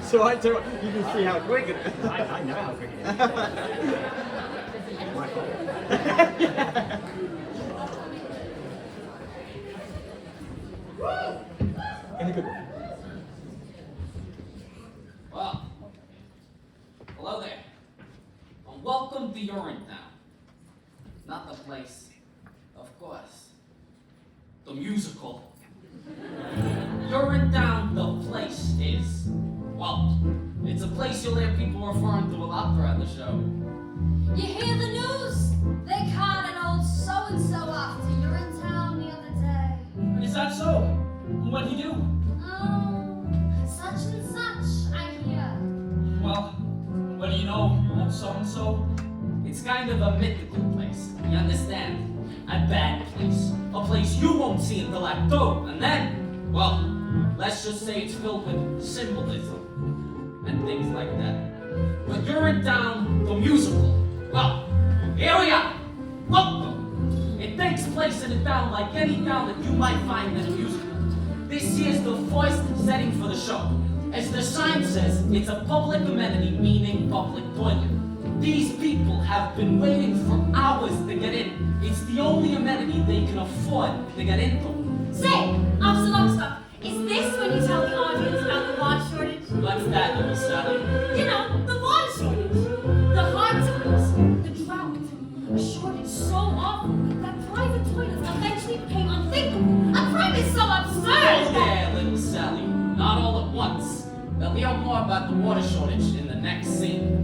So I do. You can see how quick it is. I know how quick it is. My fault. In a good way. Well, hello there. Well, welcome to URINETOWN. Not the place, of course. The musical. URINETOWN, the place is, well, it's a place you'll hear people referring to a lot throughout the show. You hear the news? They caught an old so-and-so off to URINETOWN the other day. Is that so? What'd he do? Oh, such and such, I hear. Well, what do you know, old so-and-so? It's kind of a mythical place, you understand? A bad place. A place you won't see until October, and then, well, let's just say it's filled with symbolism and things like that. But URINETOWN, the musical, well, here we are. Welcome. It takes place in a town like any town that you might find in a musical. This year's the first setting for the show. As the sign says, it's a public amenity, meaning public toilet. These people have been waiting for hours to get in. It's the only amenity they can afford to get into. Say, Officer Longstop, is this when you tell the audience about the water shortage? What's that, little Sally? You know, the water shortage. The hard times, the drought. A shortage so awful that private toilets eventually became unthinkable. A crime is so absurd! Oh yeah, little Sally. Not all at once. They'll hear more about the water shortage in the next scene.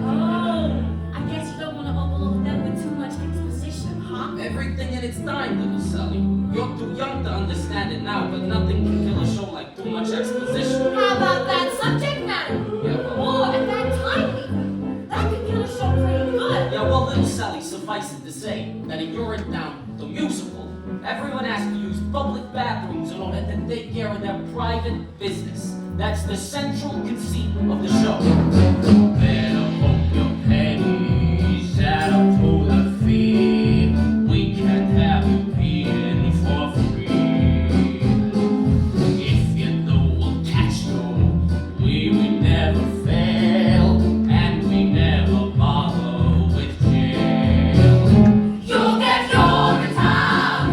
Oh, I guess you don't want to overload them with too much exposition, huh? Everything in its time, little Sally. You're too young to understand it now, but nothing can kill a show like too much exposition. How about that subject matter? Yeah, well, Or at that time even. That could kill a show pretty good. yeah, well, little Sally, suffice it to say that in URINETOWN, the musical, everyone has to use public bathrooms in order to take care of their private business. That's the central conceit of the show. Better hope your pennies add up to the fee. We can't have you peeing for free. If you do, we'll catch you. We never fail, and we never bother with jail. You'll get URINETOWN.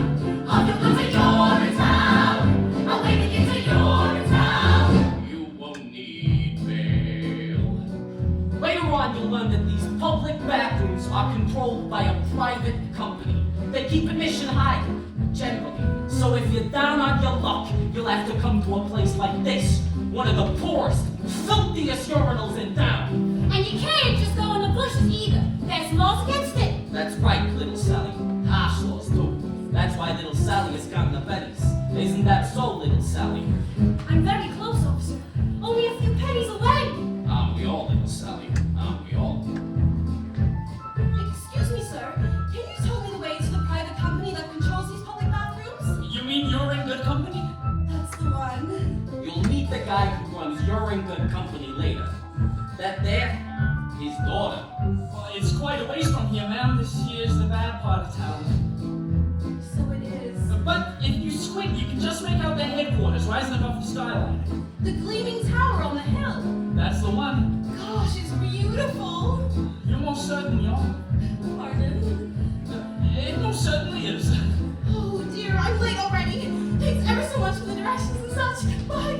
All you come to URINETOWN. I'll wait to get to URINETOWN. You won't need bail. Later on, you'll learn that these public bathrooms are controlled by a private company. They keep admission high, generally. So if you're down on your luck, you'll have to come to a place like this, one of the poorest, filthiest urinals in town. And you can't just go in the bushes either. There's laws against it. That's right, little Sally. Harsh laws, too. That's why little Sally is counting the pennies. Isn't that so, little Sally? I'm very close, officer. Only a few pennies away. Aren't we all, little Sally? Aren't we all? Excuse me, sir. Can you tell me the way to the private company that controls these public bathrooms? You mean you're in good company? That's the one. You'll meet the guy who runs You're in Good Company later. That there, his daughter. Well, it's quite a ways from here, ma'am. This here's the bad part of town. So it is. But if you squint, you can just make out their headquarters rising above the skyline. The gleaming tower on the hill. That's the one. Gosh, it's beautiful. You most certainly are. Pardon? It most certainly is. Oh dear, I'm late already. Thanks ever so much for the directions and such. Bye.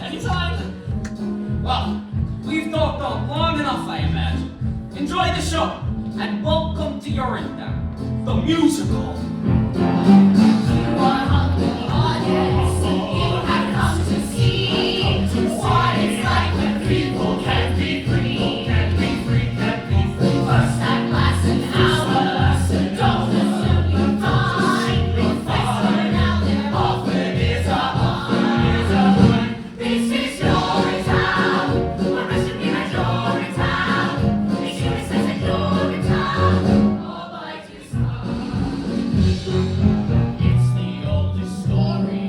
Anytime. Well, we've talked on long enough, I imagine. Enjoy the show, and welcome to URINETOwn, the musical. One hungry audience, you have come to see what it's like when people can be free. First act lasts an hour, don't assume you're fine. Thanks for now, there often is a line. This is your town, a recipe at your town. It's your sense at your town, all by design. It's the oldest story.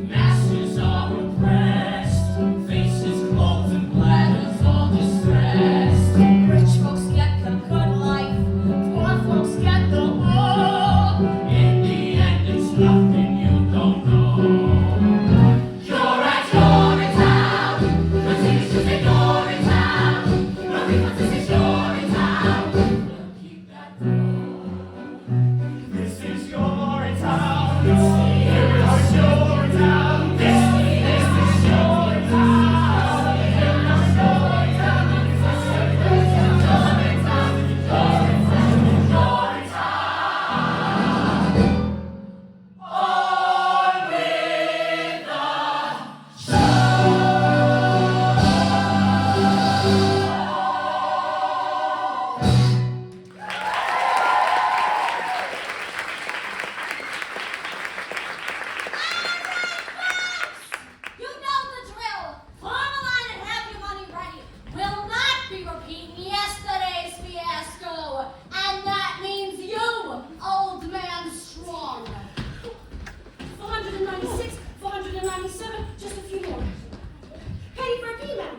Masters are oppressed. Faces closed and bladders all distressed. Rich folks get the good life. Poor folks get the war. In the end, it's nothing you don't know. You're at your town. Continue to say you're in town. No reason to say you're in town. We'll keep that door. This is your town. This is your town. This is your town. This is your town. On with the You know the drill. Form a line and have your money ready. Will not be repeating yesterday's fiasco. And that means you, old man strong. 496, 497, just a few more. Penny for a pea, ma'am.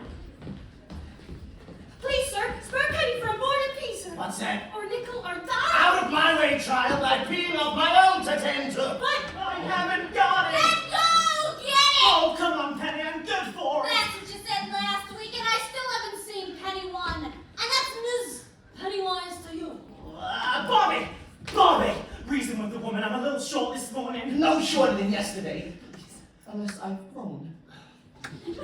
Please, sir, spare a penny for a boarded pea, sir. What's that? Or nickel or dime. Out of my way, child. I've been of my own to tend to. But I haven't got it. then go get it! Oh, come on, Penny. I'm good for it. That's what you said last week, and I still haven't seen Penny One. And that's Ms. Pennywise to you. Bobby! Reason with the woman. I'm a little short this morning. No shorter than yesterday. Fellas, I've grown. He's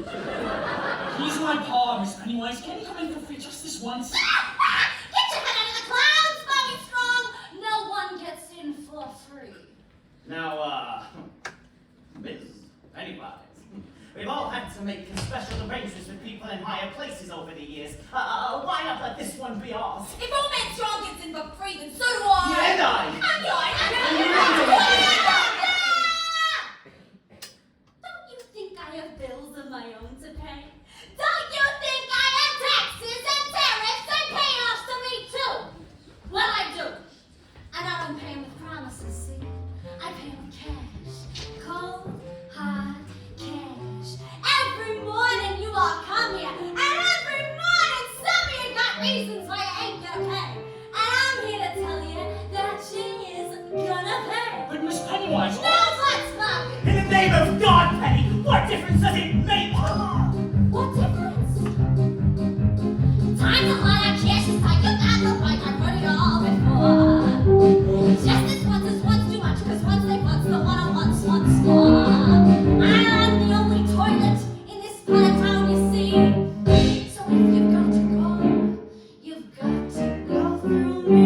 my pa, Miss Pennywise. Can you come in for free just this once? Get your head out of the clouds, Bobby Strong! No one gets in for free. Now, Miss Pennywise, we've all had to make special arrangements with people in higher places over the years. Why not let this one be ours? If old man Strong gets in for free, then so do I. And I. I'm Don't you think I have bills of my own to pay? Don't you think I have taxes and tariffs and payoffs to meet too? Well, I do. And I don't pay them with promises, see? I pay them with cash. Cold, hard cash. Every morning you all come here, and every morning some of you got reasons why you ain't gonna pay. And I'm here to tell you that she is gonna pay. But Miss Pennywise, No buts, Bobby. in the name of God, Penny, what difference does it make? What difference? Time's a lot of cash, it's like you got the right, I've heard it all before. Just this once is once too much, cause once they once the one on once more. I'm the only toilet in this part of town, you see. So if you've got to go, you've got to go through me.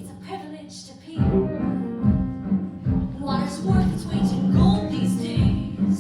It's a privilege to pee. Water's worth its weight in gold these days.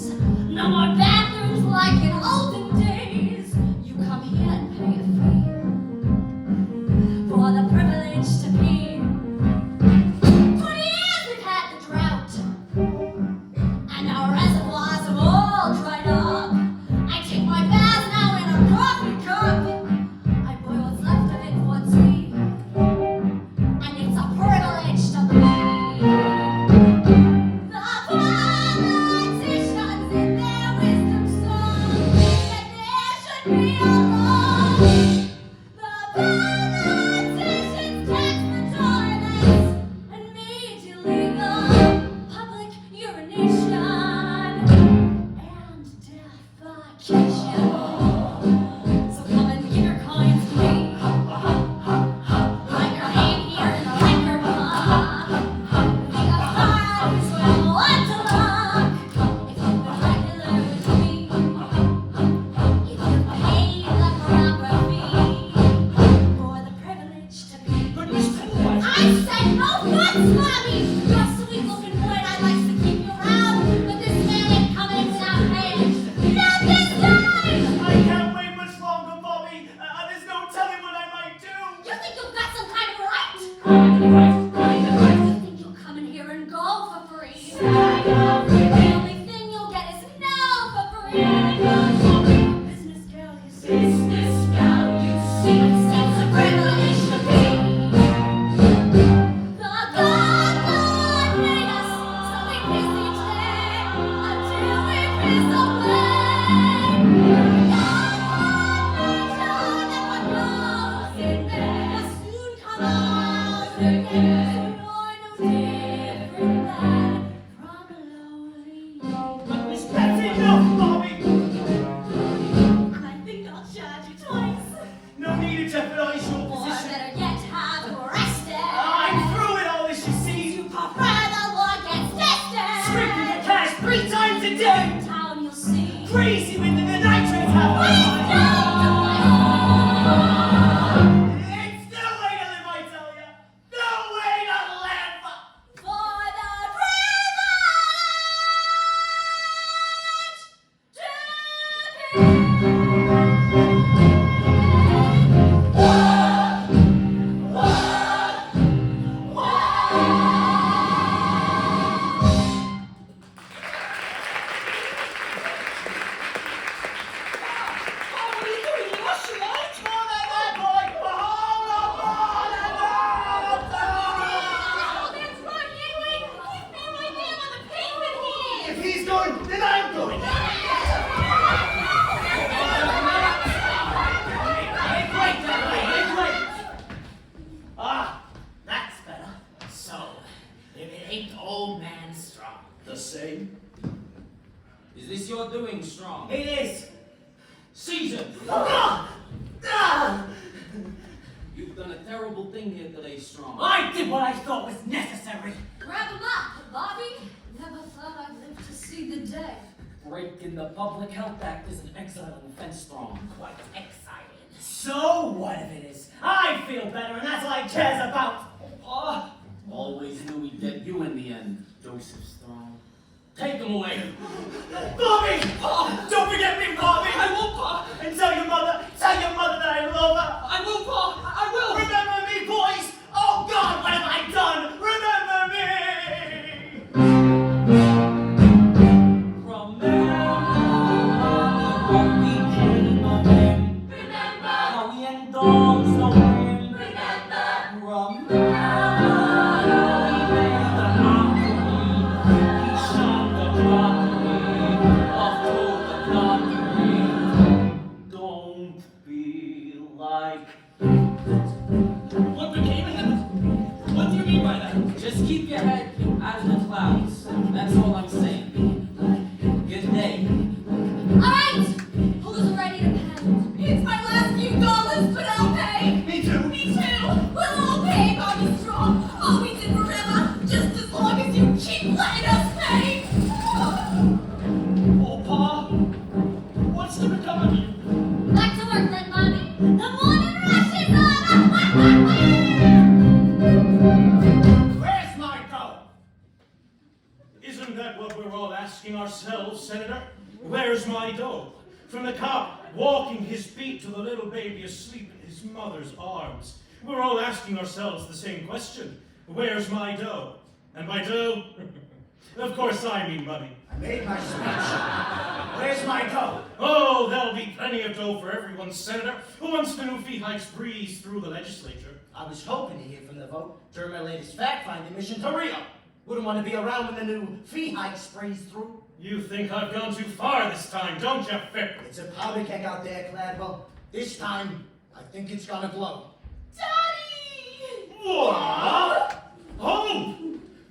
The only thing you'll get is no for free. Business gal, you see. Business gal, you see. It's a privilege to be. The God made us, so we kiss each day until we kiss away. God made sure that what goes in there will soon come out again. So you're no different than from a lonely. But Miss That's enough, Bobby! I think I'll charge you twice. No need to jeopardize your Or position. better yet, have you arrested. I'm through it all, as you see. You prefer the war gets tested. Scraping the cash 3 times a day. Town you'll see. Crazy with the nitrates have my Please mind. don't do It's no way to live, I tell ya. No way to live. for the More than that, boy. Oh, that's right, anyway. Keep me right there on the pavement here. If he's going, then I'm going. Ah, that's better. So, if it ain't old man strong. The same? Is this your doing, Strong? It is. Caesar! Ah! Ah! You've done a terrible thing here today, Strong. I did what I thought was necessary. Grab him up, Bobby. Never thought I'd live to see the day. Breaking the Public Health Act is an excellent offense, Strong. Quite excited. So what if it is? I feel better, and that's all I cares about. Always knew we'd get you in the end, Joseph Strong. Take him away. Bobby! Don't forget me, Bobby! I will, Pa! And tell your mother that I love her! I will, Pa! I will! Remember me, boys! Oh God, what have I done? Remember me! Remember what became of him. Remember, How we indulged on him. remember, Remember how he made the mockery. He shunned the crockery of Coca-Cola. Don't be like. What became of him? What do you mean by that? Just keep your head out of the clouds. That's all I'm saying. Good day. All right, who's ready to pay? It's my last few dollars, but I'll pay. Me too. Me too. We'll all pay, Bobby Strong. All we did forever, just as long as you keep letting us pay. Oh, Pa, what's to become of you? Back to work then, Bobby. The morning rush is on. Where's my dough? Isn't that what we're all asking ourselves, Senator? Where's my dough? From the cop walking his feet to the little baby asleep in his mother's arms. We're all asking ourselves the same question. Where's my dough? And by dough, of course I mean money. I made my speech. Where's my dough? Oh, there'll be plenty of dough for everyone, Senator. Who wants the new fee hikes breeze through the legislature? I was hoping to hear from the vote during my latest fact-finding mission to Rio. Wouldn't want to be around when the new fee hike sprays through. You think I've gone too far this time, don't you, Fip? It's a powder keg out there, Cladwell. This time, I think it's gonna blow. Daddy! What? Oh,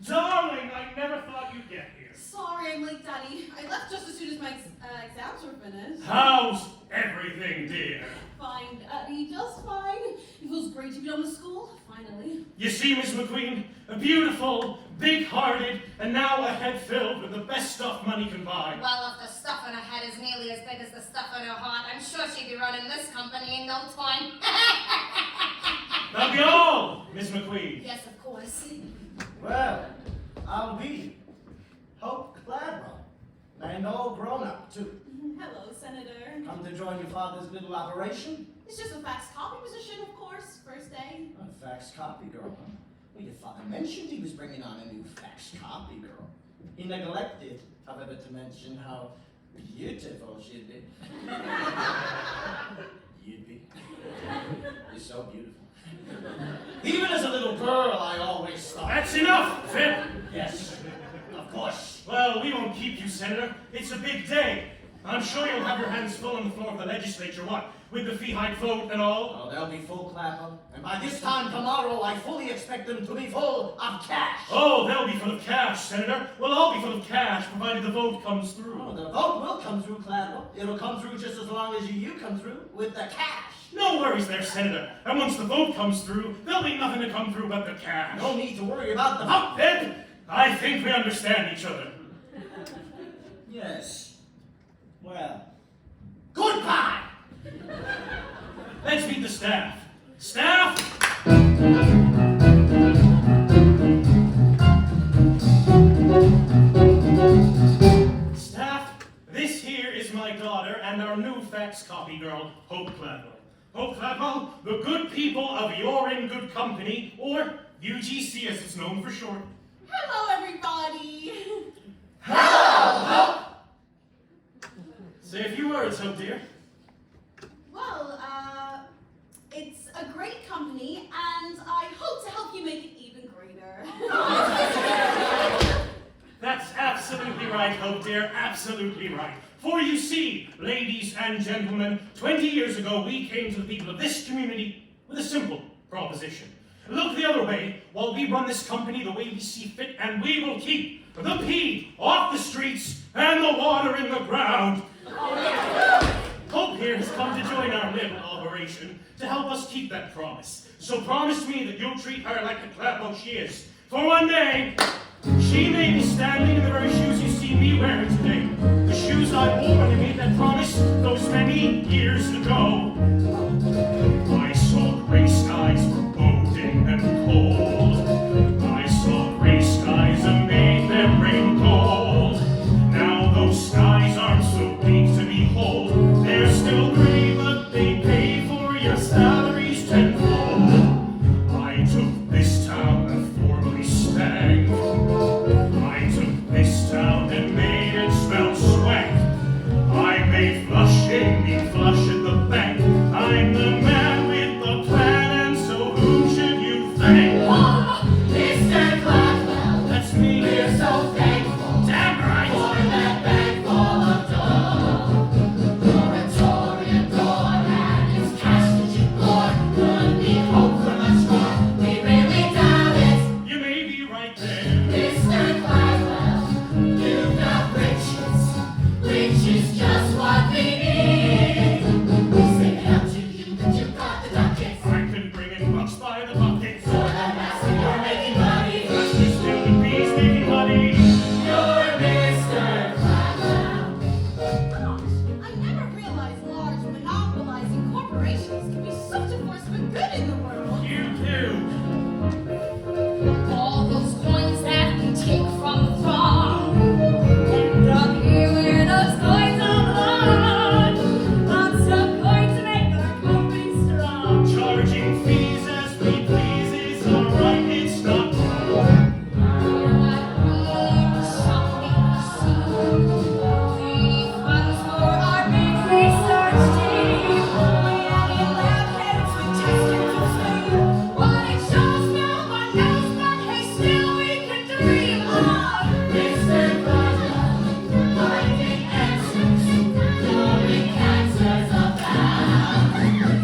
darling, I never thought you'd get here. Sorry I'm late, Daddy. I left just as soon as my exams were finished. How's everything, dear? Fine, Daddy, just fine. It feels great to be done with school, finally. You see, Miss McQueen, beautiful, big-hearted, and now a head filled with the best stuff money can buy. Well, if the stuff in her head is nearly as big as the stuff in her heart, I'm sure she'd be running this company in no time. That'll be all, Miss McQueen. Yes, of course. Well, I'll be Hope Cladwell. And all grown up, too. Hello, Senator. Come to join your father's little operation? It's just a fax copy position, of course. First day. A fax copy girl, huh? Well, your father mentioned he was bringing on a new fax copy girl. He neglected, however, to mention how beautiful she'd be. You'd be. You're so beautiful. Even as a little girl, I always thought. That's enough, Phil. Yes, of course. Well, we won't keep you, Senator. It's a big day. I'm sure you'll have your hands full on the floor of the legislature, what? With the fee hike vote and all? Oh, they'll be full, Clapham. And by this time tomorrow, I fully expect them to be full of cash. Oh, they'll be full of cash, Senator. We'll all be full of cash, provided the vote comes through. Oh, the vote will come through, Clapham. It'll come through just as long as you come through with the cash. No worries there, Senator. And once the vote comes through, there'll be nothing to come through but the cash. No need to worry about the vote. Ed, I think we understand each other. Yes. Well, goodbye! Let's meet the staff. Staff! Staff, this here is my daughter and our new fax copy girl, Hope Cladwell. Hope Cladwell, the good people of You're in Good Company, or UGC as it's known for short. Hello, everybody. Hello, Hope! Say a few words, Hope dear. Well, it's a great company, and I hope to help you make it even greater. That's absolutely right, Hope dear, absolutely right. For you see, ladies and gentlemen, 20 years ago we came to the people of this community with a simple proposition. Look the other way while we run this company the way we see fit, and we will keep the pee off the streets and the water in the ground. Hope here has come to join our little operation to help us keep that promise. So promise me that you'll treat her like the clapboard she is. For one day, she may be standing in the very shoes you see me wearing today. The shoes I wore when I made that promise those many years ago. I saw gray skies foreboding and cold. I saw gray skies and made them rain gold. Now those skies aren't so bleak to behold. They're still gray, but they pay for your salaries tenfold. I took this town and formerly stank. I took this town and made it smell swank. I made flushing me flush at the bank. I'm the man with the plan, and so whom should you thank? Mr. Cladwell, That's me. we're so thankful Damn right. for that bag full of dough. Moratorium door and its cash that you bore. Could we hope for much more? We really doubt it. You may be right there. Mr. Cladwell, you've got riches, which is just what we need. We say it out to you that you've got the ducats. I can bring in bucks by the bucket. For the master, you're making money. You're still the bees making honey. You're Mr. Cladwell. Gosh, I never realized large monopolizing corporations can be such a force for good in the world. You do. All those coins that we take from the throng end up here where those coins are belong. Lots of coins to make our company strong. Charging fees as we please is alright, it's not wrong. We're like room shopping machine. We need funds for our big research team. We need lab heads with test kits of steam. What it shows no one knows, but hey, still we can dream of. Mr. Cladwell, finding answers, curing cancers abound.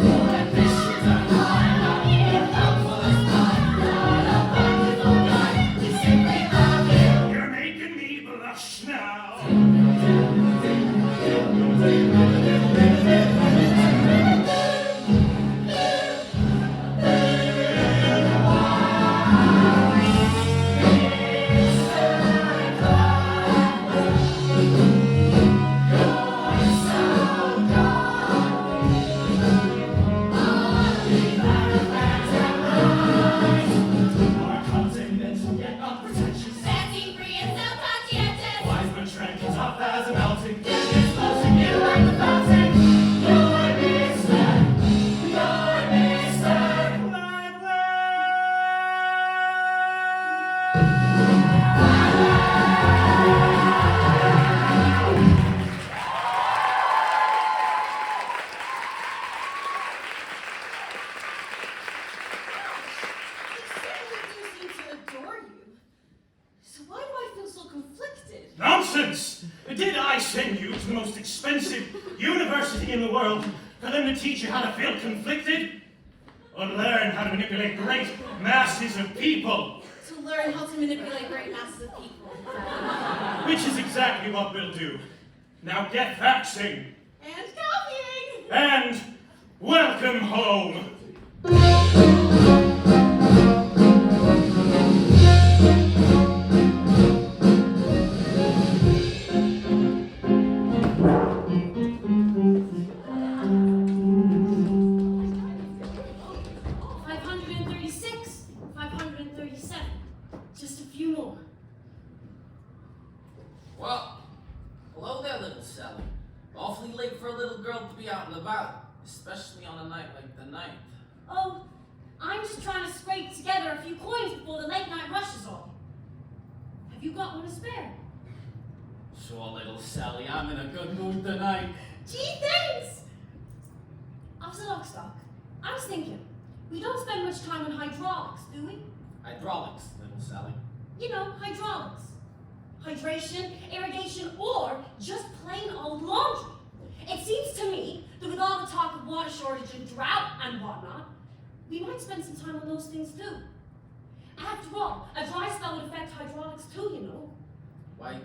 Your ambitions are high, your helpful is fine. Not a practical guy, we simply love you. You're making me blush now. Our continents get unpretentious. Fancy free and so conscientious. Wise but tranquil, Nonsense! Did I send you to the most expensive university in the world for them to teach you how to feel conflicted? Or learn how to manipulate great masses of people? To learn how to manipulate great masses of people. Which is exactly what we'll do. Now get faxing. And copying! And welcome home. 536, 537. Just a few more. Well, hello there, little Sally. Awfully late for a little girl to be out and about, especially on a night like the night. Oh, I'm just trying to scrape together a few coins before the late night rush is on. Have you got one to spare? Sure, little Sally, I'm in a good mood tonight. Gee, thanks! Officer Lockstock, I was thinking, we don't spend much time on hydraulics, do we? Hydraulics, little Sally. You know, hydraulics. Hydration, irrigation, or just plain old laundry. It seems to me that with all the talk of water shortage and drought and whatnot, we might spend some time on those things too. After all, a dry spell would affect hydraulics too, you know. Why,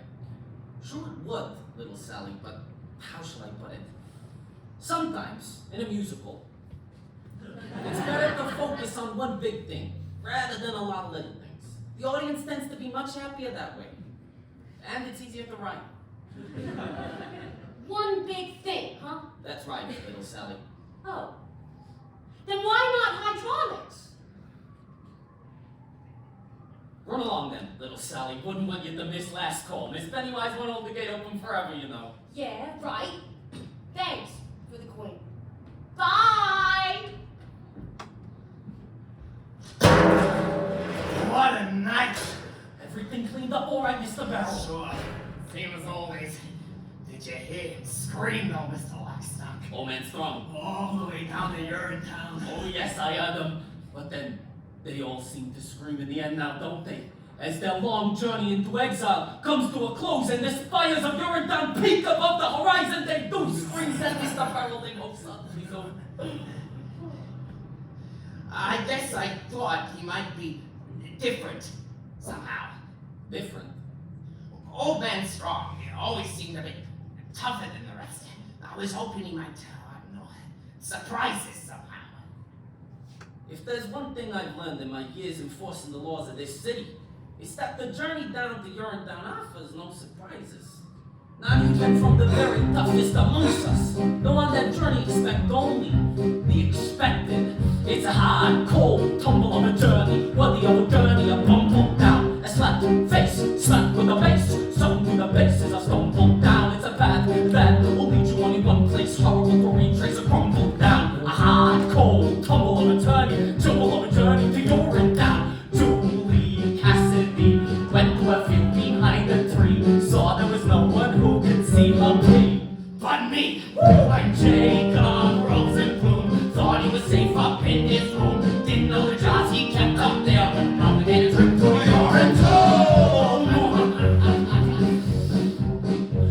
sure it would, little Sally, but how shall I put it? Sometimes, in a musical, it's better to focus on one big thing, rather than a lot of little things. The audience tends to be much happier that way. And it's easier to write. One big thing, huh? That's right, little Sally. Oh. Then why not hydraulics? Run along then, little Sally. Wouldn't want you to miss last call. Miss Pennywise won't hold the gate open forever, you know. Yeah, right. Thanks for the coin. Bye! What a night! Everything cleaned up all right, Mr. Barrel. Sure. Same as always. Did you hear him scream though, Mr. Lockstock? Old man Strong. All the way down to URINETOwn. Oh, yes, I heard them. But then, they all seem to scream in the end now, don't they? As their long journey into exile comes to a close and the spires of URINETOwn peak above the horizon, they do scream, said Mr. Barrel. They hope suddenly so. I guess I thought he might be different somehow. Different. Old man Strong always seemed a bit tougher than the rest. I was hoping he might, I don't know, surprise us somehow. If there's one thing I've learned in my years enforcing the laws of this city, it's that the journey down to URINETOwn offers no surprises. Not even from the very toughest amongst us. Though on that journey expect only the expected. It's a hard, cold tumble of a journey, worthy of a journey, a bumble down. A slapped face, slapped with a bass, sewn to the bases, I stumbled down. It's a path that will lead you only one place, horrible to retrace, a crumble down. A hard, cold tumble of a journey, jumble of a journey to URINETOwn. Julie Cassidy went to a field behind a tree, saw there was no one who could see her plea. But me, when Jacob Rosenblum thought he was safe up in his room, didn't know the jobs he kept up there, how to get a trip to URINETOwn.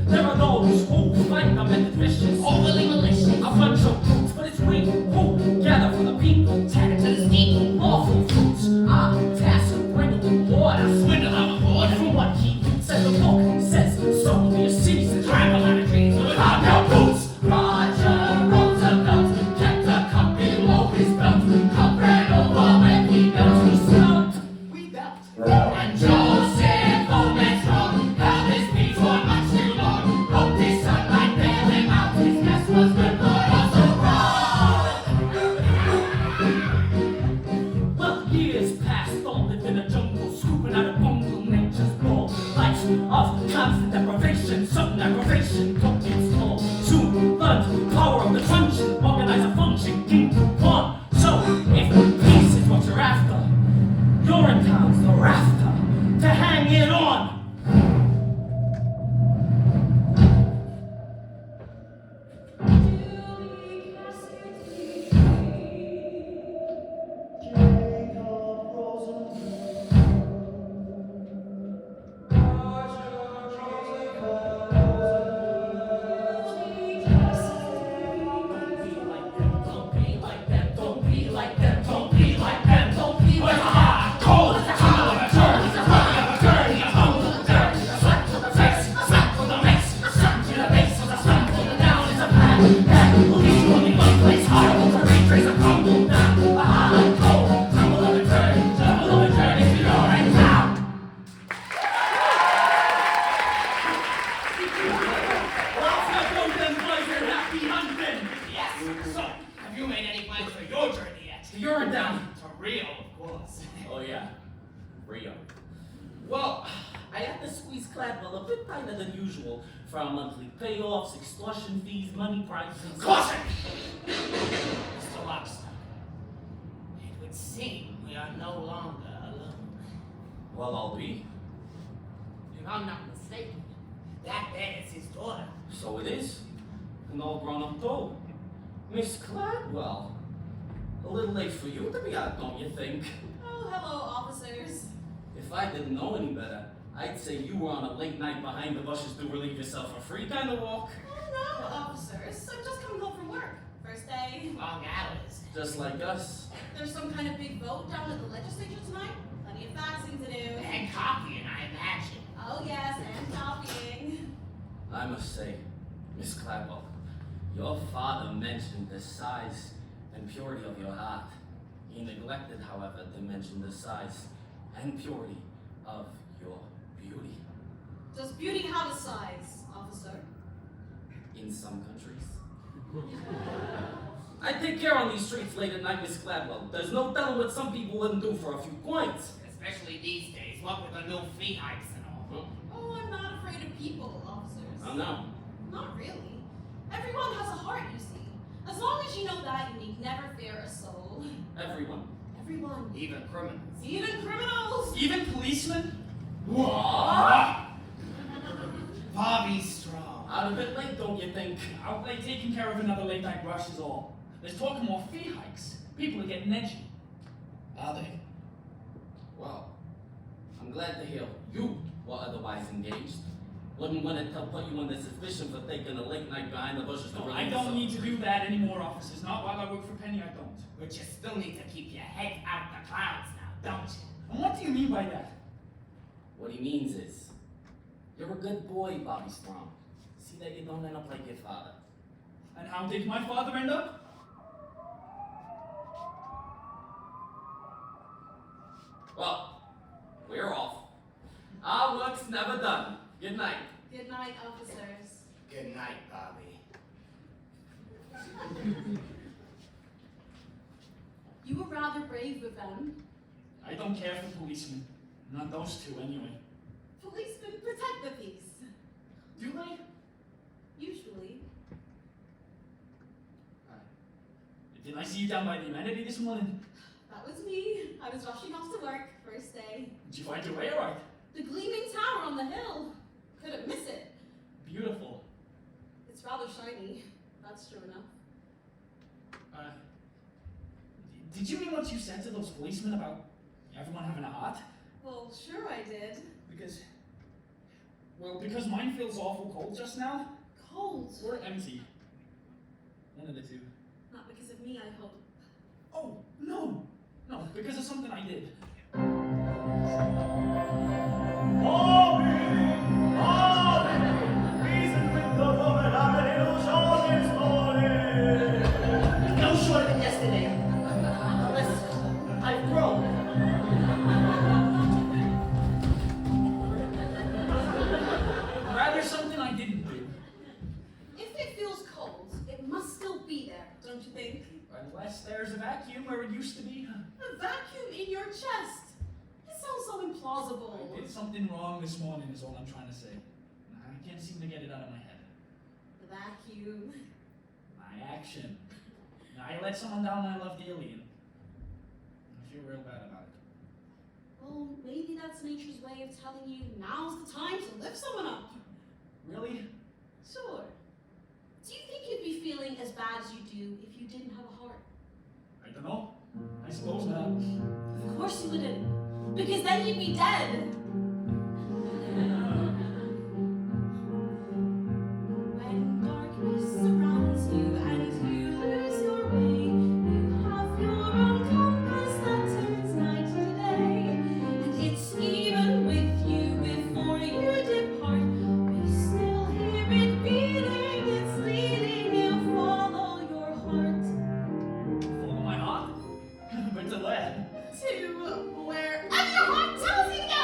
There are those who find them and vicious, overly malicious, a bunch of brutes, but it's we who gather for the people, tattered to the steeple, awful fruits, our task of bringing water, swindle on the board, from what he said the book says, solely a season, trample on the trees with hobnail boots. Roger Roosevelt kept a cup below his belt, cup ran over when he knelt, he smelt, we belt, and Joseph Bowman Strong held his peace for much too long, hoped his son might bail him out, his mess was good but also wrong. Well, years passed on, lived in a jungle, scooping out a bungle, nature's ball, life of constant deprivation, sudden aggravation, took its toll. Soon learned the power of the truncheon, organize a function into one. So, if peace is what you're after, URINETOWN's the rafter to hang it on. Julie Cassidy. Jacob Rosenblum. URINETOWN. To Rio, of course. Oh yeah, Rio. Well, I had to squeeze Cladwell a bit tighter than usual for our monthly payoffs, extortion fees, money prizes. Caution! Mr. Lobster, it would seem we are no longer alone. Well, I'll be. If I'm not mistaken, that there is his daughter. So it is. An all grown-up doe. Miss Cladwell. A little late for you to be out, don't you think? Oh, hello, officers. If I didn't know any better, I'd say you were on a late night behind the bushes to relieve yourself for free kind of walk. Oh, no, officers. I'm just coming home from work. First day. Long hours. Just like us. There's some kind of big vote down at the legislature tonight. Plenty of faxing to do. And copying, I imagine. Oh, yes, and copying. I must say, Miss Cladwell, your father mentioned the size and purity of your heart. He neglected, however, to mention the size and purity of your beauty. Does beauty have a size, officer? In some countries. I take care on these streets late at night, Miss Cladwell. There's no telling what some people wouldn't do for a few coins. Especially these days, what with the new fee hikes and all. Oh, I'm not afraid of people, officers. Oh no. Not really. Everyone has a heart, you see. As long as you know that, you need never fear a soul. Everyone. Everyone. Even criminals. Even criminals. Even policemen? What? Bobby Strong. Out of it late, don't you think? Outlay taking care of another late night rush is all. There's talk of more fee hikes. People are getting edgy. Are they? Well, I'm glad to hear you were otherwise engaged. Wouldn't want to put you under suspicion for taking a late night behind the bushes to No, relieve I don't yourself. need to do that anymore, officers. Not while I work for Penny, I don't. But you still need to keep your head out the clouds now, don't you? And what do you mean by that? What he means is, you're a good boy, Bobby Strong. See that you don't end up like your father. And how did my father end up? Well, we're off. Our work's never done. Good night. Good night, officers. Good night, Bobby. You were rather brave with them. I don't care for policemen. Not those two, anyway. Policemen protect the peace. Do they? Usually. Didn't I see you down by the amenity this morning? That was me. I was rushing off to work, first day. Did you find your way all right? The gleaming tower on the hill. Couldn't miss it. Beautiful. It's rather shiny. That's true enough. Did you mean what you said to those policemen about everyone having a heart? Well, sure I did. Because mine feels awful cold just now. Cold. Or empty. One of the two. Not because of me, I hope. Oh, no. No, because of something I did. No shorter than yesterday. Unless I've grown. Rather something I didn't do. If it feels cold, it must still be there, don't you think? Unless there's a vacuum where it used to be. A vacuum in your chest. It sounds so implausible. I did something wrong this morning is all I'm trying to say. I can't seem to get it out of my head. The vacuum. My action. I let someone down I love dearly and I feel real bad about it. Well, maybe that's nature's way of telling you now's the time to lift someone up. Really? Sure. Do you think you'd be feeling as bad as you do if you didn't have a heart? I don't know. I suppose not. Of course you wouldn't. Because then you'd be dead. When darkness surrounds you and you lose your way, you have your own compass that turns night to day. And it's even with you before you depart. We still hear it beating, it's leading you, follow your heart. Follow my heart? But to where? To wherever your heart tells you to go!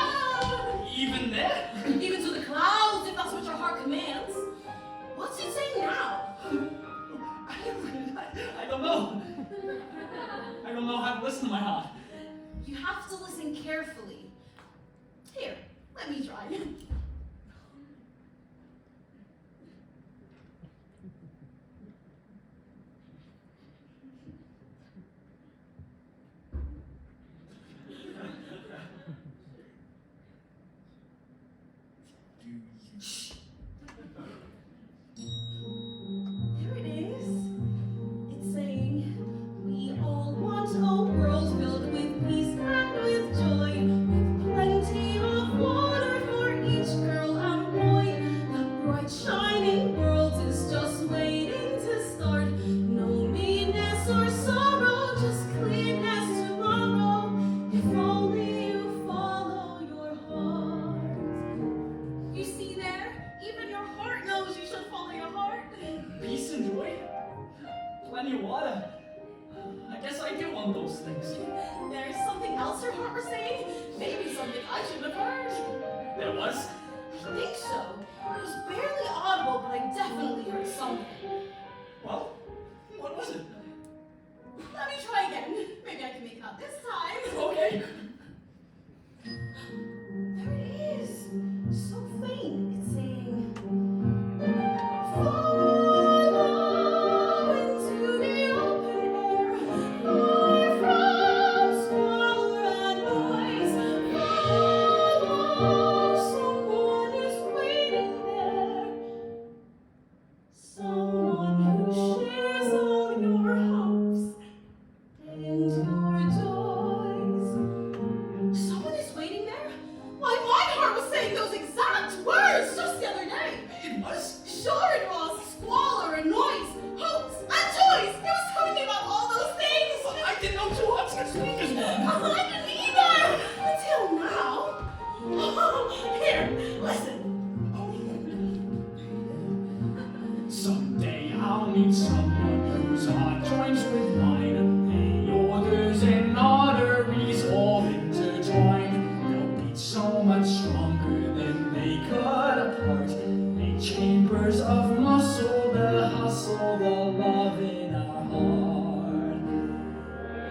plenty of water. I guess I do want those things. There's something else your heart was saying? Maybe something I shouldn't have heard. There was? I think so. It was barely audible, but I definitely heard something. Well, what was it? Let me try again. Maybe I can make it out this time. Okay. There it is. So faint. It's saying, follow into the open air, far from squalor and noise. Follow, someone is waiting there. Someone who shares all your hopes and your joys. Someone is waiting there? Why, my heart was saying those exact words just the other day. It was? Sure it was. Squalor and noise, hopes and joys. It was telling me about all those things. I didn't know two hearts could speak as one. I didn't either. Until now. Oh, here, listen. Someday I'll meet someone whose heart joins with mine. The orders and arteries all intertwine. They'll beat so much stronger than they could apart. They chambers of muscle, the hustle, the love in our heart.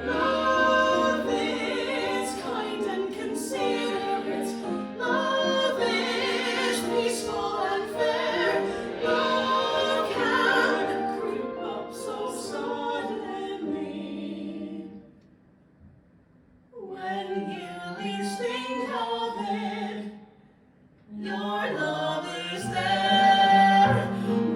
Love is kind and considerate. Love is peaceful and fair. Love can creep up so suddenly. When you least think of it, your love is there.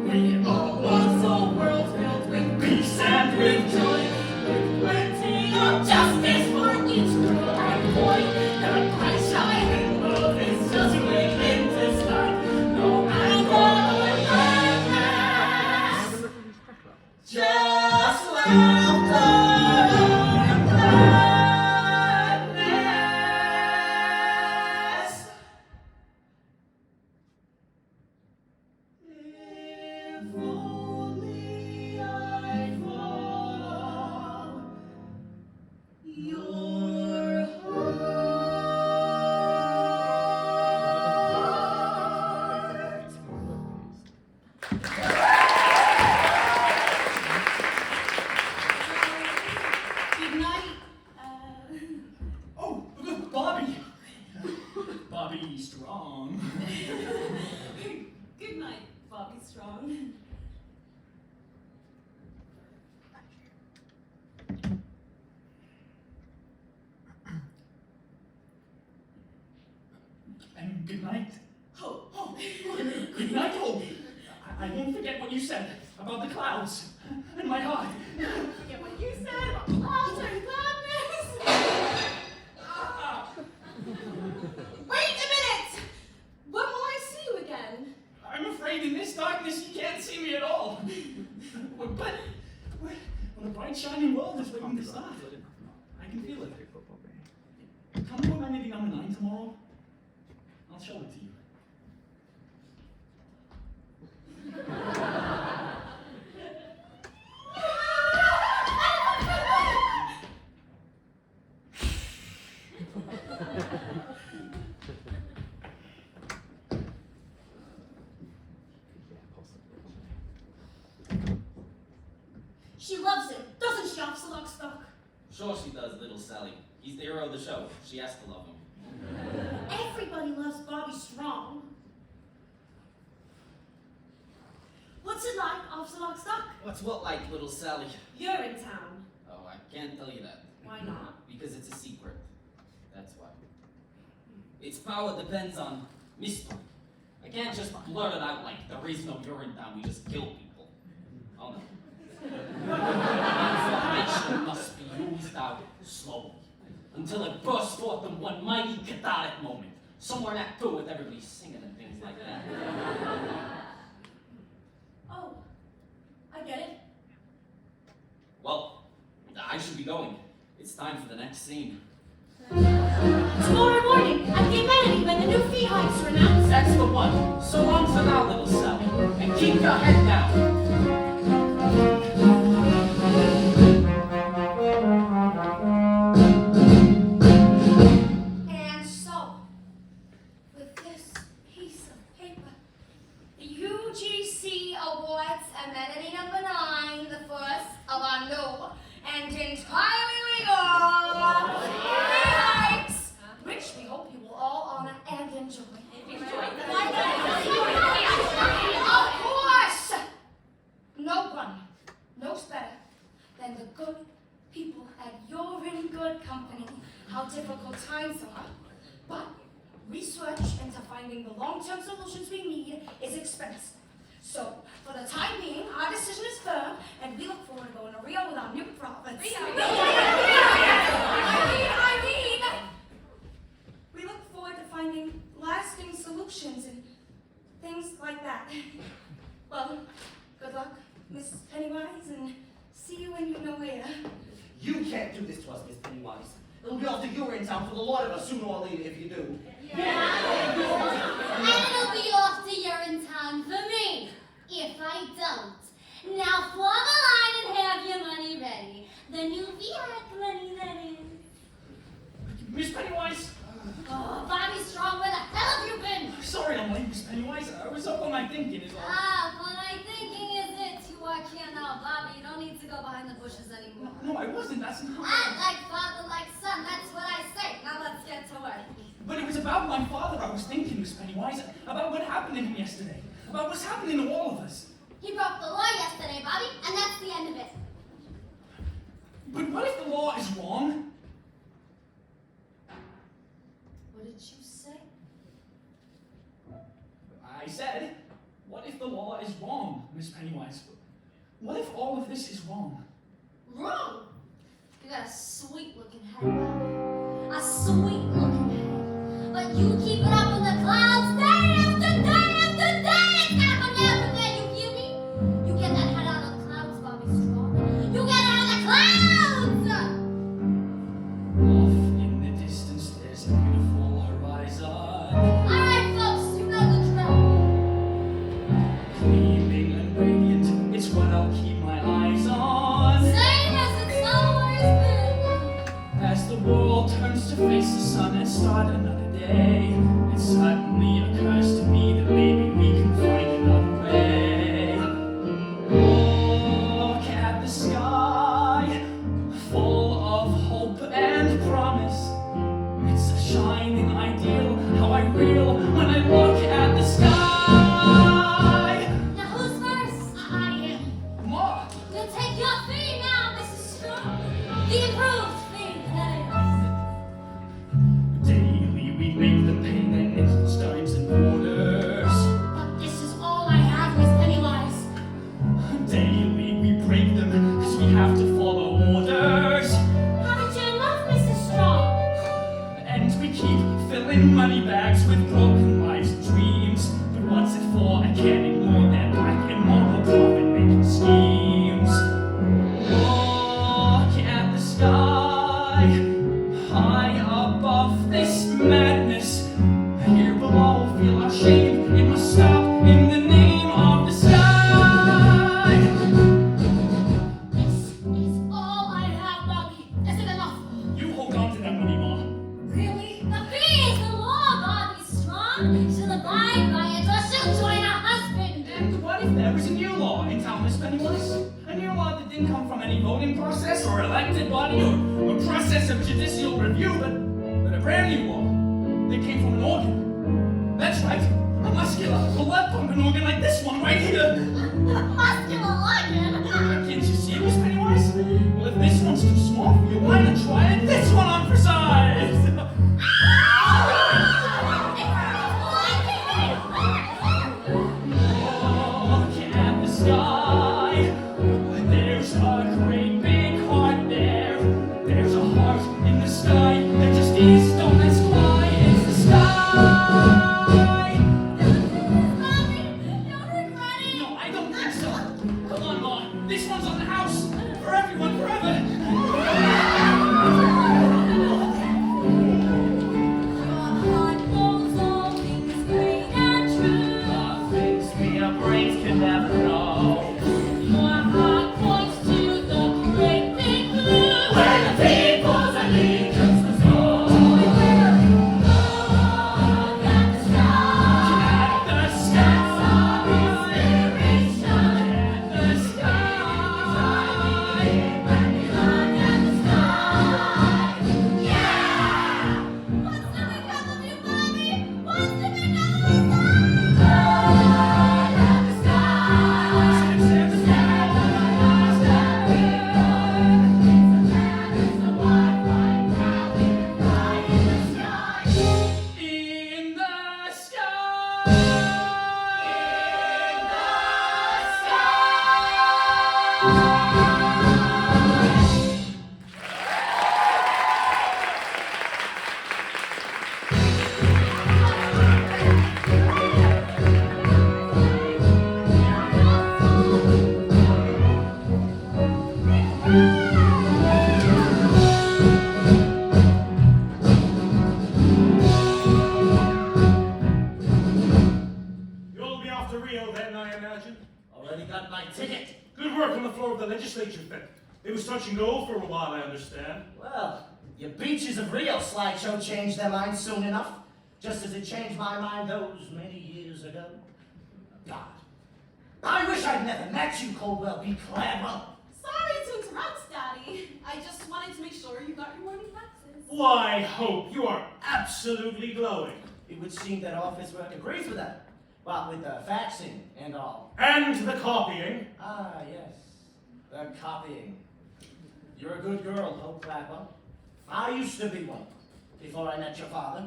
We all want a world filled with peace and with joy, with plenty of justice for each girl and boy. The bright shining love is just waiting to start. No anger or madness, just laughter and gladness. If only I follow your heart. Good night. Oh, look, Bobby. Bobby Strong. Good night, Bobby Strong. And good night. Hope. Oh, good night, Hope. I won't forget what you said about the clouds and my heart. Forget what you said about clouds and gladness. Wait a minute! When will I see you again? I'm afraid in this darkness you can't see me at all. But when a bright shining world is waiting to start, I can feel it. Come to Amenity number 9 tomorrow. I'll show it to you. She loves him, doesn't she, Officer Lockstock? Sure she does, little Sally. He's the hero of the show. She has to love him. Everybody loves Bobby Strong. What's it like, Officer Lockstock? What's what like, little Sally? You're in town. Oh, I can't tell you that. Why not? Because it's a secret. That's why. Its power depends on mystery. I can't just blurt it out like there is no URINETOwn, we just kill people. Oh no. Information must be used out slowly until it bursts forth in one mighty cathartic moment. Somewhere in Act 2 with everybody singing and things like that. Oh, I get it. Well, I should be going. It's time for the next scene. Tomorrow morning, at the Amenity when the new fee hikes are announced. That's the one. So long for now, little Sally. And keep your head down. UGC Awards amenity number 9, the first of our new and entirely legal free hikes, which we hope you will all honor and enjoy. Of course, no one knows better than the good people at You're in Good Company how difficult times are, but research into finding the long-term solutions we need is expensive. So, for the time being, our decision is firm, and we look forward to going to Rio with our new profits. We look forward to finding lasting solutions and things like that. Well, good luck, Miss Pennywise, and see you when you know where. You can't do this to us, Miss Pennywise. It'll be off to URINETOwn for the lot of us sooner or later if you do. And it'll be off to URINETOwn for me, if I don't. Now form a line and have your money ready. The new VIAC money, that is. Miss Pennywise? Oh, Bobby Strong, where the hell have you been? Sorry I'm late, Miss Pennywise. I was up on my thinking is all. Ah, well, my thinking is it. You are here now, Bobby. You don't need to go behind the bushes anymore. No, I wasn't. That's not. Act like father, like son. That's what I say. Now let's get to work. But it was about my father I was thinking, Miss Pennywise. About what happened to him yesterday. About what's happening to all of us. He broke the law yesterday, Bobby, and that's the end of it. But what if the law is wrong? What did you say? I said, what if the law is wrong, Miss Pennywise? What if all of this is wrong? Wrong! You got a sweet-looking head, Bobby. A sweet-looking head. But you keep it up in the clouds day after day after day! It's gotta come down from there, you hear me? You get that head out of the clouds, Bobby Strong. You get it out of the clouds! Off in the distance, there's a beautiful horizon. Alright, folks, you know the drill. Gleaming and radiant, it's what I'll keep my eyes on. Same as it's always been. As the world turns to face the sun and start another day, it suddenly occurs to me that maybe we can find another way. Look at the sky, full of hope and promise. It's a shining ideal, how I reel when I look at the sky. Now who's first? I am. Ma, You'll take your fee now, Mrs. Strong. The improved fee, that is. daily we make them pay their nickels, dimes, and quarters. But this is all I have, Miss Pennywise. Daily we break them, cause we have to follow orders. Haven't you enough, Mrs. Strong? And we keep filling money bags with broken lives and dreams. But what's it for? I can't ignore their black and moral profit-making schemes. Look at the sky, high above this madness. Here below, feel our shame. It must stop in the name of the sky. This is all I have, Bobby. Is it enough? You hold on to that money, Ma. Really? The fee is the law, Bobby Strong. She'll abide by it or she'll join her husband. And what if there was a new law in town, Miss Pennywise? A new law that didn't come from any voting process or elected body or a process of judicial review, but a brand new law that came from an organ. That's right, a muscular, blood-pumping organ like this one right here. Muscular organ. Can't you see it, Miss Pennywise? Well, if this one's too small for you, why not try it this one on for size? Look at the sky. There's a great big heart there. There's a heart in the sky. There just is. Don't ask why. It's the sky. No, I don't think so. Come on, Ma. This one's on the house. For everyone, forever. Things me a brains can never know. Where the people's allegiance must go. At the sky. I imagine? Already got my ticket. Good work on the floor of the legislature, then. It was touch and go for a while, I understand. Well, your Beaches of Rio slideshow changed their minds soon enough, just as it changed my mind those many years ago. God, I wish I'd never met you, Coldwell B. Cladwell. Sorry to interrupt, Daddy. I just wanted to make sure you got your morning classes. Why, Hope, you are absolutely glowing. It would seem that office work agrees with that. Well, with the faxing and all. And the copying. Ah, yes, the copying. You're a good girl, Hope Cladwell. I used to be one, before I met your father.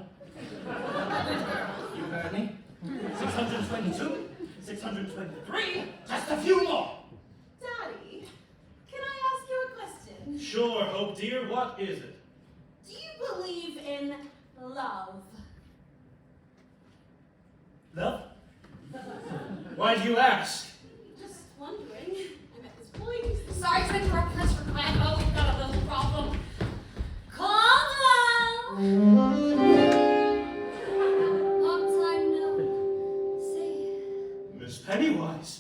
You heard me? 622, 623, just a few more. Daddy, can I ask you a question? Sure, Hope, dear, what is it? Do you believe in love? Love? Why do you ask? Just wondering. I'm at this point. Sorry to interrupt, Mr. Cladwell. We've got a little problem. Caldwell! Long time no see. Miss Pennywise.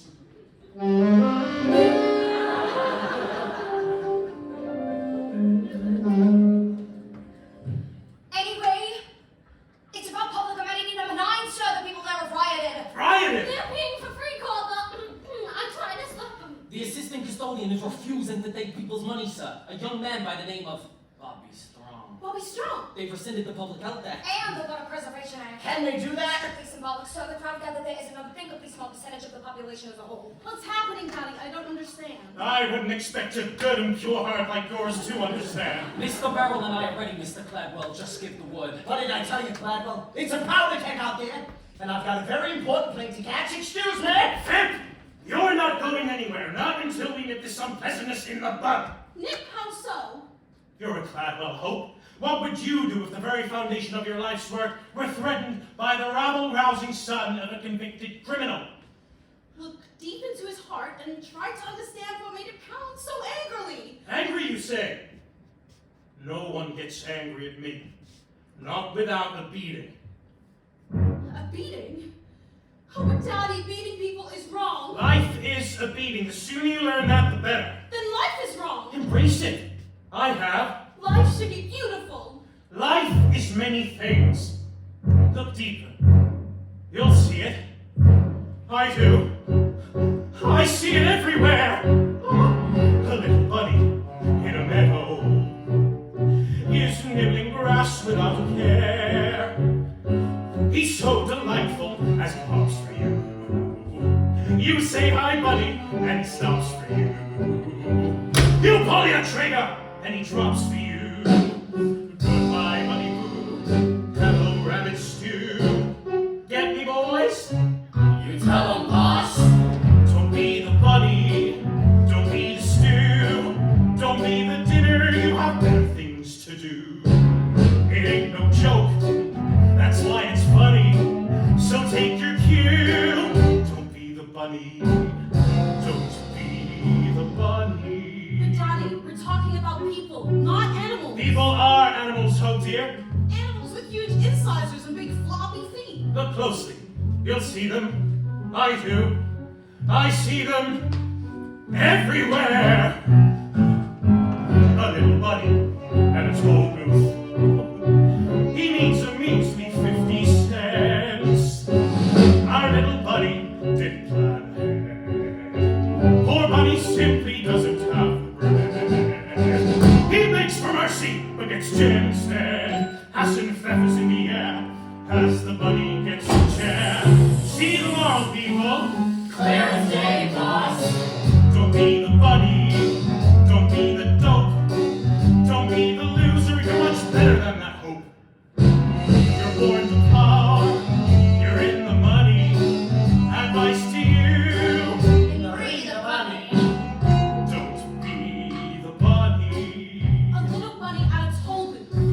Anyway, it's about public amenity number 9, sir. The people there have rioted. Rioted! They're paying for free, Caldwell. I'm trying to stop them. The assistant custodian is refusing to take people's money, sir. A young man by the name of Bobby Strong. Bobby Strong. They've rescinded the Public Health Act. And the Water Preservation Act. Can they do that? Strictly symbolic, sir. The crowd gathered there is an unthinkably small percentage of the population as a whole. What's happening, Daddy? I don't understand. I wouldn't expect a good and pure heart like yours to understand. Mr. Barrel and I are ready, Mr. Cladwell. Just give the wood. What did I tell you, Cladwell? It's a powder keg out there, and I've got a very important plane to catch. Excuse me. Fip! You're not going anywhere, not until we nip this unpleasantness in the bud. Nick, how so? You're a Cladwell, Hope. What would you do if the very foundation of your life's work were threatened by the rabble-rousing son of a convicted criminal? Look deep into his heart and try to understand what made it pound so angrily. Angry, you say? No one gets angry at me. Not without a beating. A beating? Oh, but Daddy, beating people is wrong. Life is a beating. The sooner you learn that, the better. Then life is wrong. Embrace it. I have. Life should be beautiful. Life is many things. Look deeper. You'll see it. I do. I see it everywhere. A little bunny in a meadow is nibbling grass without a care. He's so delightful as he hops for you. You say hi, bunny, and he stops for you. You pull your trigger, and he drops for you. Goodbye, bunny boo. Hello, rabbit stew. Get me, boys? You tell 'em, boss. Don't be the bunny. Don't be the stew. Don't be the dinner. You have better things to do. It ain't no joke. That's why it's funny. So take your cue. Don't be the bunny. Don't be the bunny. But Daddy, we're talking about people, not animals. People are animals, Hope dear. Animals with huge incisors and big floppy feet. Look closely. You'll see them. I do. I see them everywhere. A little bunny and a toll booth. He needs a measly 50 cents. Our little bunny didn't plan ahead. Poor bunny simply doesn't have the bread. He begs for mercy, but gets jammed instead. Hassan feathers in the air as the bunny gets jammed. See the moral, people. Clear as day, boss. Don't be the bunny. Don't be the dope. Don't be the loser. You're much better than that, Hope. You're born to power. You're in the money. Advice to you. Free the bunny. Don't be the bunny. A little bunny at a toll booth.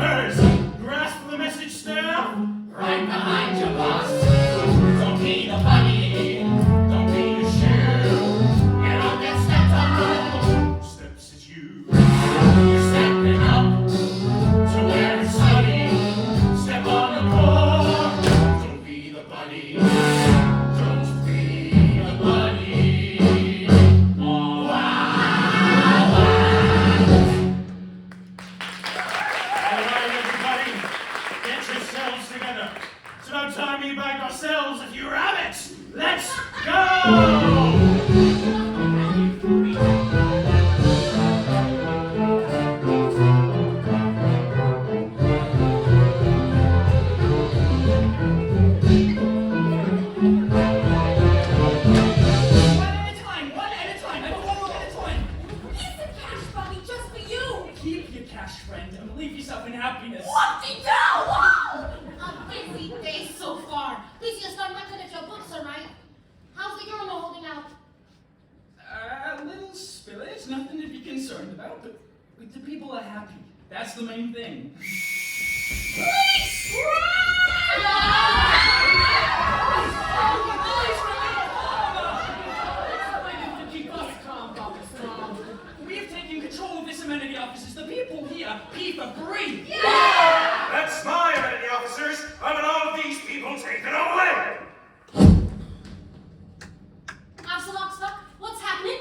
Officers! Grasp the message, staff? Right behind you, boss. Don't be the bunny. Don't be the shoe. You don't get stepped on. Steps is you. You're stepping up to where it's sunny. Step on the floor. Don't be the bunny. Don't be the bunny. Oh, wow. All right, everybody. Get yourselves together. It's about time we bagged ourselves a few rabbits. Let's go! One at a time, everyone at a time. Here's the cash, Bobby, just for you. Keep your cash, friend, and leave yourself in happiness. Whoop-de-doo! A busy day so far. Busiest I'm looking at your books, all right? How's the urinal holding out? A little spillage, nothing to be concerned about, but the people are happy. That's the main thing. We have taken control of this amenity offices. The people here pee for free. That's my amenity, officers. I want all of these people taken away. Officer Lockstock, what's happening?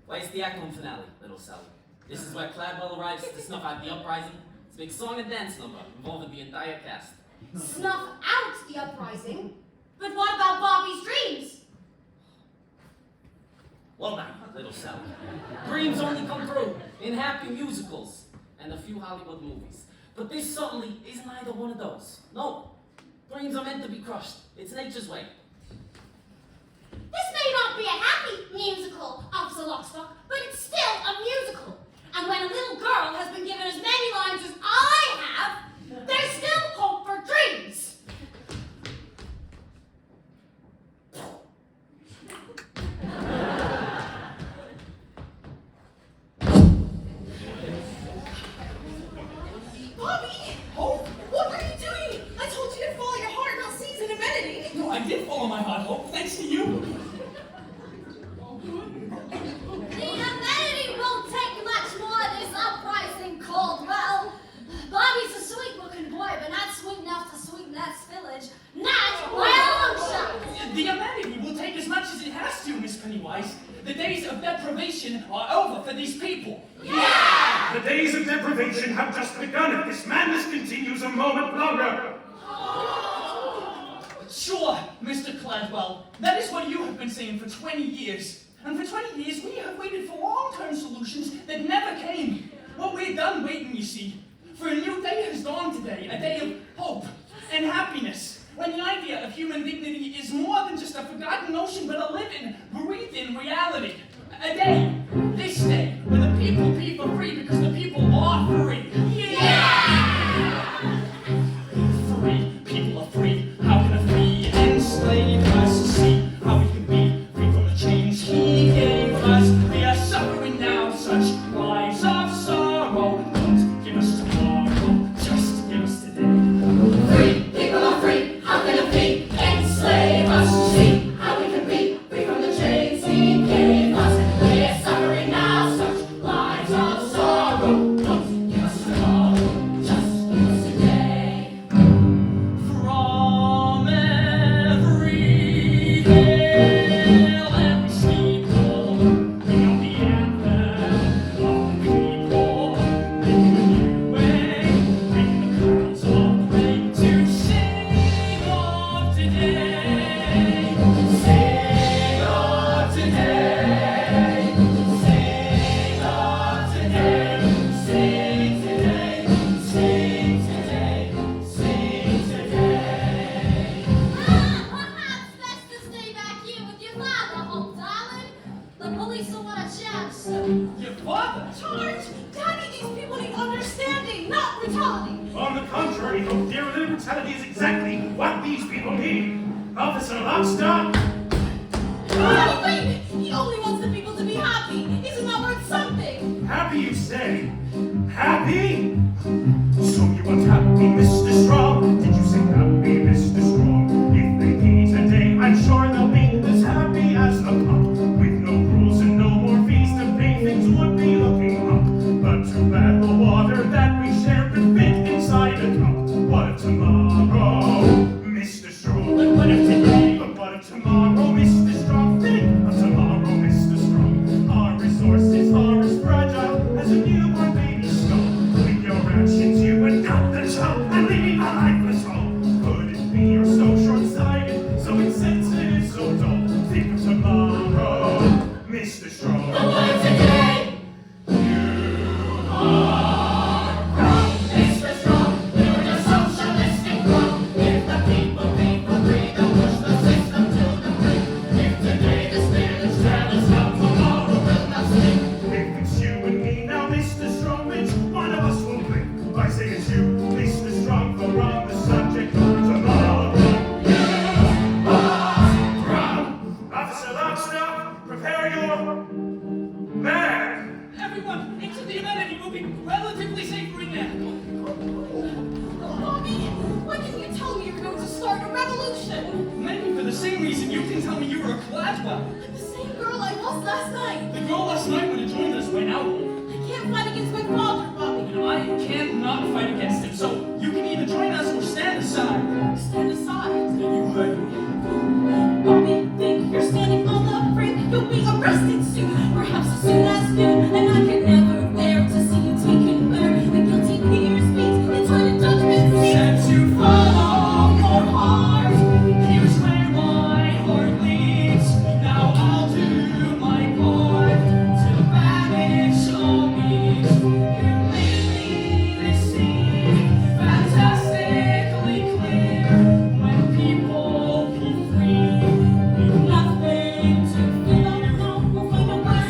Why, it's the act one finale, little Sally. This is where Cladwell arrives to snuff out the uprising. It's a big song and dance number involving the entire cast. Snuff out the uprising? But what about Bobby's dreams? Well now, little Sally. Dreams only come true in happy musicals and a few Hollywood movies. But this certainly isn't either one of those. No. Dreams are meant to be crushed. It's nature's way. This may not be a happy musical, Officer Lockstock, but it's still a musical. And when a little girl has been given as many lines as I have, there's still hope for dreams. Bobby! Oh, what were you doing? I told you to follow your heart, not seize an amenity. No, I did follow my heart, Hope, thanks to you. The amenity won't take much more of this uprising, Caldwell. Bobby's a sweet-looking boy, but not sweet enough to sweeten that spillage. Not by a long shot. The amenity will take as much as it has to, Miss Pennywise. The days of deprivation are over for these people. The days of deprivation have just begun if this madness continues a moment longer. Sure, Mr. Cladwell, that is what you have been saying for 20 years. And for 20 years, we have waited for long-term solutions that never came. Well, we're done waiting, you see. For a new day has dawned today, a day of hope and happiness. When the idea of human dignity is more than just a forgotten notion, but a living, breathing reality. A day, this day, when the people pee for free because the people are free. Free, people are free. How can a free enslaved us see how we can be free from the chains he gave us? We are suffering now, such lives of sorrow. Don't give us tomorrow, just give us today. Free, people are free. How can a free enslave us? See how we can be free from the chains he gave us. We're suffering now, such lives of sorrow. Don't give us tomorrow, just give us today. From every hill, every steeple, ring out the anthem of the people, making a new way, making the crowds all great to sing of today, sing of today, sing of today, sing today, sing today, sing today. Perhaps best to stay back here with your father, Hope, darling. The police will want to charge soon. Your father? Charge! Daddy, these people need understanding, not brutality. On the contrary, Hope, dear, little brutality is exactly what these people need. Officer Lockstock, Oh, wait! He only wants the people to be happy. Isn't that worth something? happy you say? Happy? reason you can tell me you were a Gladwell. The same girl I lost last night. The girl last night would have joined us right now. I can't fight against my father, Bobby. And I can't not fight against him, so you can either join us or stand aside. Stand aside. Then you heard me. Bobby, think you're standing on the brink. You'll be arrested soon, perhaps as soon as noon. And I can never bear to see you taken where the guilty peers meet inside a judgment seat. Since you follow your heart, here's where my heart leads. Now I'll do my part to banish all needs. You made me this scene fantastically clear. When people be free, we've nothing to fear. We'll find a way.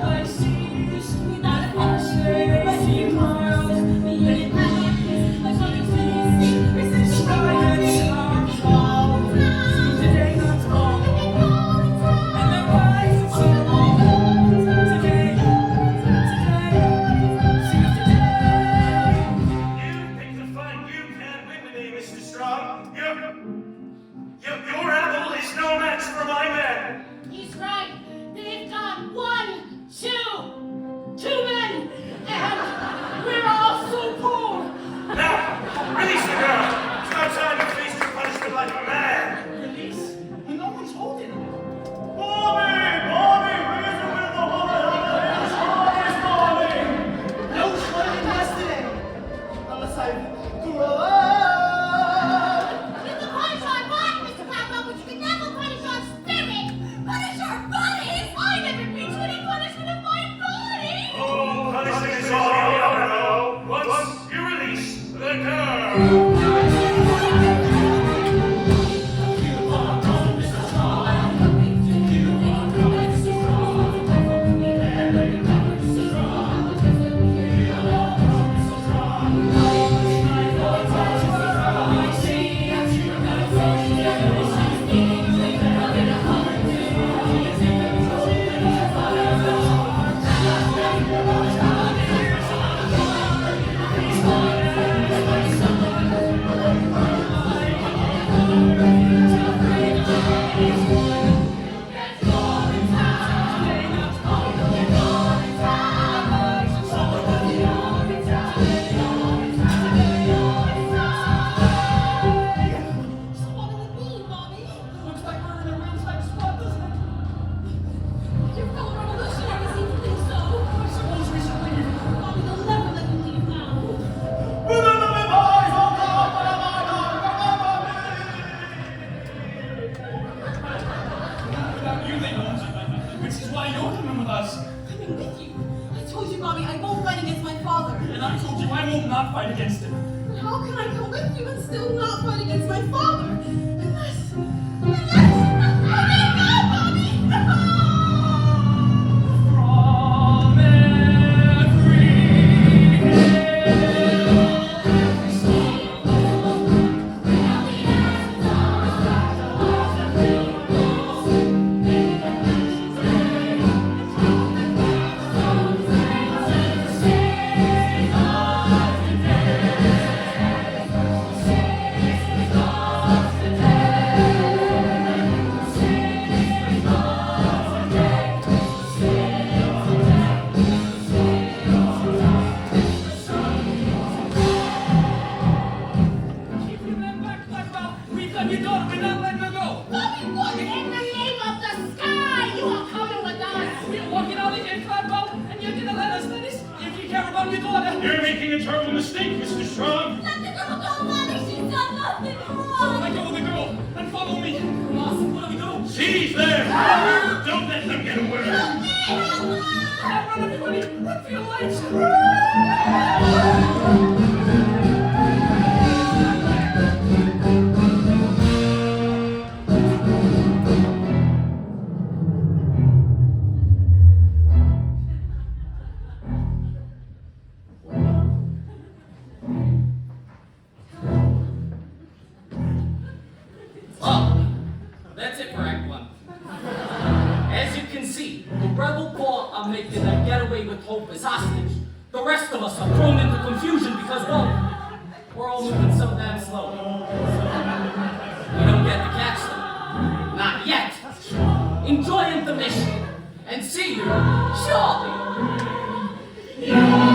Like seas, that ocean, clouds, Be it happy, like what it's easy. Resist sky and stars fall. Today that's all. And the rise is so long. Today, seems today. You picked a fight you can't win today, Mr. Strong. Your apple is no match for my man. He's right. They've got 1, 2 men, and we're all so poor. Now, release the girl. It's no time to face your punishment like a man. Release? And no one's holding him. Bobby, where's the wind of the Bobby? No sledding yesterday, unless I grow up. You can punish our body, Mr. Papa, but you can never punish our spirit. Punish our bodies? I never preached any punishment of my body. Oh, punishment is all you ever know. Once you release the girl. So what will it be, Bobby? Looks like we're in a real tight spot, doesn't it? Your fellow revolutionaries seem to think so. I suppose we should leave. Bobby, they'll never let me leave now. Without you, they won't. Which is why you're coming with us. Coming with you. I told you, Bobby, I won't fight against my father. And I told you I will not fight against him. How can I come with you and still not fight against my father? Unless... Let me go, Bobby! From every Keep your men back, Blackwell. We've got your daughter. We're not letting her go. Bobby, what in the name of the sky? You are coming with us. We're walking out of here, Gladwell, and you're gonna let us finish if you care about your daughter. You're making a terrible mistake, Mr. Strong. Let the girl go, Bobby. She's done nothing So wrong. let go of the girl and follow me. Ross, what do we do? Seize them. Don't let them get away. Run, everybody! Run for your lives! Well, that's it for Act 1. As you can see, the rebel corps are making a getaway with Hope as hostage. The rest of us are thrown into confusion because, well, we're all moving so damn slow. We don't get to catch them. mission and see you shortly. You